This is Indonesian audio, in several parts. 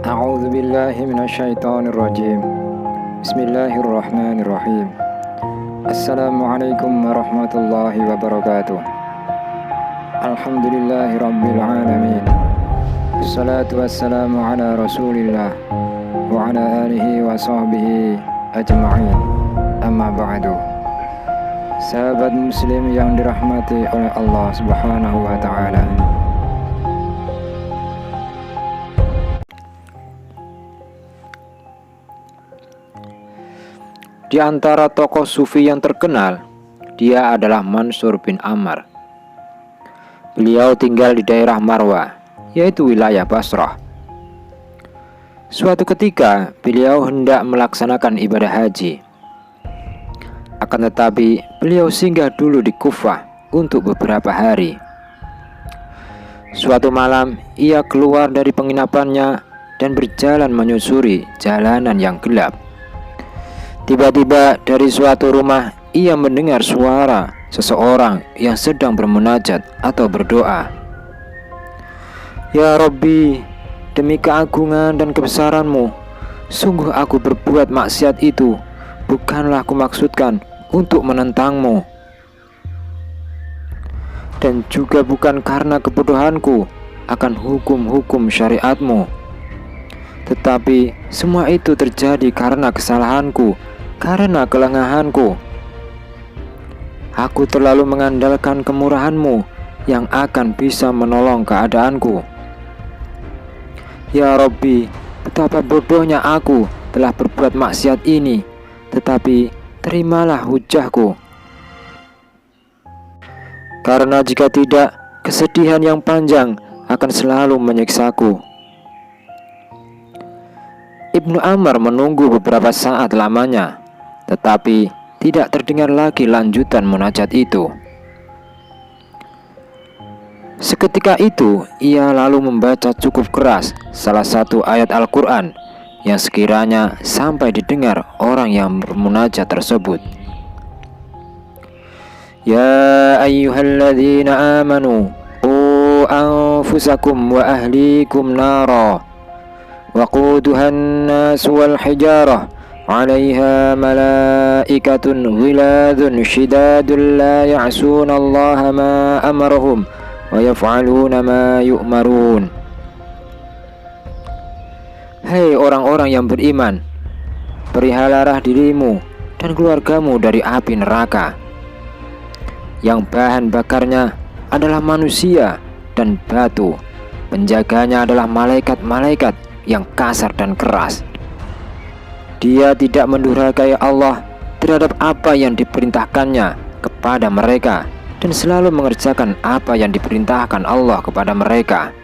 A'udzu billahi minasyaitonir rajim. Bismillahirrahmanirrahim. Assalamualaikum warahmatullahi wabarakatuh. Alhamdulillahi rabbil alamin. Wassalatu wassalamu ala Rasulillah wa ala alihi wa sahbihi ajma'in. Amma ba'du. Sahabat muslim yang dirahmati oleh Allah Subhanahu wa taala. Di antara tokoh sufi yang terkenal, dia adalah Mansur bin Ammar. Beliau tinggal di daerah Marwa, yaitu wilayah Basrah. Suatu ketika, beliau hendak melaksanakan ibadah haji. Akan tetapi, beliau singgah dulu di Kufah untuk beberapa hari. Suatu malam, ia keluar dari penginapannya dan berjalan menyusuri jalanan yang gelap. Tiba-tiba dari suatu rumah ia mendengar suara seseorang yang sedang bermunajat atau berdoa. Ya Rabbi, demi keagungan dan kebesaran-Mu, sungguh aku berbuat maksiat itu, bukanlah aku maksudkan untuk menentang-Mu. Dan juga bukan karena kebodohanku akan hukum-hukum syariat-Mu. Tetapi semua itu terjadi karena kesalahanku, karena kelengahanku. Aku terlalu mengandalkan kemurahan-Mu yang akan bisa menolong keadaanku. Ya Rabbi, betapa bodohnya aku telah berbuat maksiat ini, tetapi terimalah hujahku. Karena jika tidak, kesedihan yang panjang akan selalu menyiksaku. Ibnu Ammar menunggu beberapa saat lamanya, tetapi tidak terdengar lagi lanjutan munajat itu. Seketika itu, ia lalu membaca cukup keras salah satu ayat Al-Quran yang sekiranya sampai didengar orang yang bermunajat tersebut. Ya ayyuhalladzina amanu qu anfusakum wa ahlikum nara waquduhan nas wal hijarah 'alaiha malaikatun ghiladun shidadun la ya'sunallaha ma amarahum wa yaf'aluna ma yu'marun. Hai orang-orang yang beriman, peliharalah dirimu dan keluargamu dari api neraka yang bahan bakarnya adalah manusia dan batu. Penjaganya adalah malaikat-malaikat yang kasar dan keras. Dia tidak mendurhakai Allah terhadap apa yang diperintahkannya kepada mereka dan selalu mengerjakan apa yang diperintahkan Allah kepada mereka.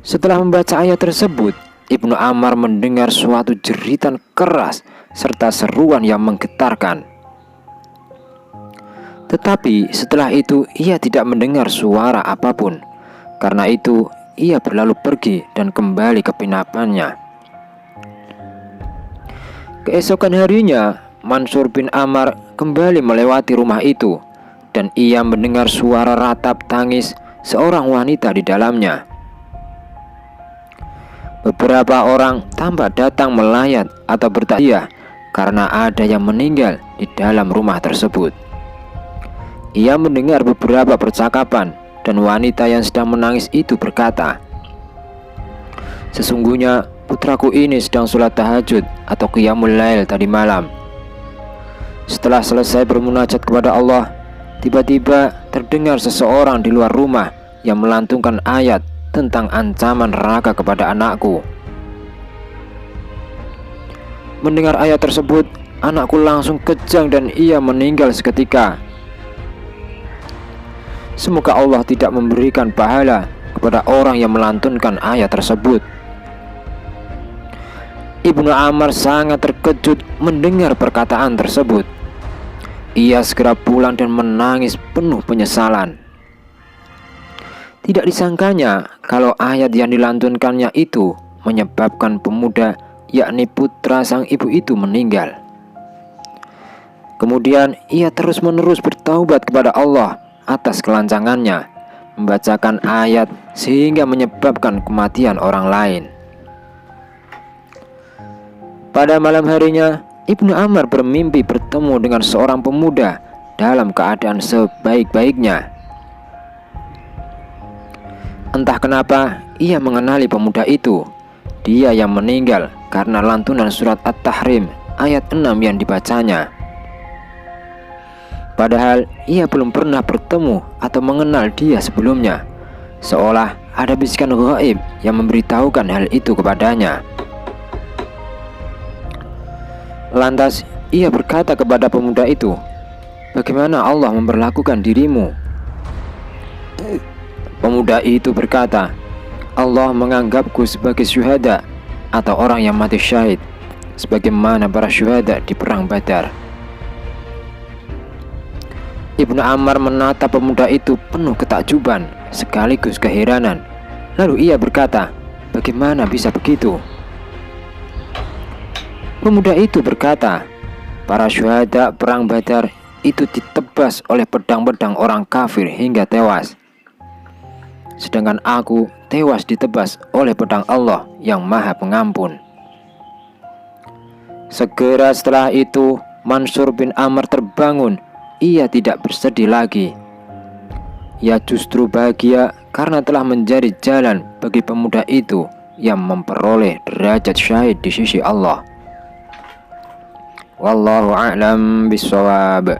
Setelah membaca ayat tersebut, Ibnu Ammar mendengar suatu jeritan keras serta seruan yang menggetarkan. Tetapi setelah itu ia tidak mendengar suara apapun. Karena itu ia berlalu pergi dan kembali ke penginapannya. Keesokan harinya, Mansur bin Ammar kembali melewati rumah itu dan ia mendengar suara ratap tangis seorang wanita di dalamnya. Beberapa orang tampak datang melayat atau bertakziah karena ada yang meninggal di dalam rumah tersebut. Ia mendengar beberapa percakapan dan wanita yang sedang menangis itu berkata, sesungguhnya putraku ini sedang sholat tahajud atau qiyamul lail tadi malam. Setelah selesai bermunajat kepada Allah, tiba-tiba terdengar seseorang di luar rumah yang melantungkan ayat tentang ancaman neraka kepada anakku. Mendengar ayat tersebut, anakku langsung kejang dan ia meninggal seketika. Semoga Allah tidak memberikan pahala kepada orang yang melantunkan ayat tersebut. Ibnu Ammar sangat terkejut mendengar perkataan tersebut. Ia segera pulang dan menangis penuh penyesalan. Tidak disangkanya kalau ayat yang dilantunkannya itu menyebabkan pemuda, yakni putra sang ibu itu, meninggal. Kemudian ia terus-menerus bertaubat kepada Allah atas kelancangannya, membacakan ayat sehingga menyebabkan kematian orang lain. Pada malam harinya, Ibnu Ammar bermimpi bertemu dengan seorang pemuda dalam keadaan sebaik-baiknya. Entah kenapa ia mengenali pemuda itu. Dia yang meninggal karena lantunan surat At-Tahrim ayat 6 yang dibacanya. Padahal ia belum pernah bertemu atau mengenal dia sebelumnya. Seolah ada bisikan gaib yang memberitahukan hal itu kepadanya. Lantas ia berkata kepada pemuda itu, "Bagaimana Allah memperlakukan dirimu?" Pemuda itu berkata, "Allah menganggapku sebagai syuhada atau orang yang mati syahid, sebagaimana para syuhada di perang Badar." Ibnu Ammar menatap pemuda itu penuh ketakjuban sekaligus keheranan. Lalu ia berkata, "Bagaimana bisa begitu?" Pemuda itu berkata, "Para syuhada perang Badar itu ditebas oleh pedang-pedang orang kafir hingga tewas. Sedangkan aku tewas ditebas oleh pedang Allah yang Maha Pengampun." Segera setelah itu Mansur bin Ammar terbangun. Ia tidak bersedih lagi. Ia justru bahagia karena telah menjadi jalan bagi pemuda itu yang memperoleh derajat syahid di sisi Allah. Wallahu a'lam bishawab.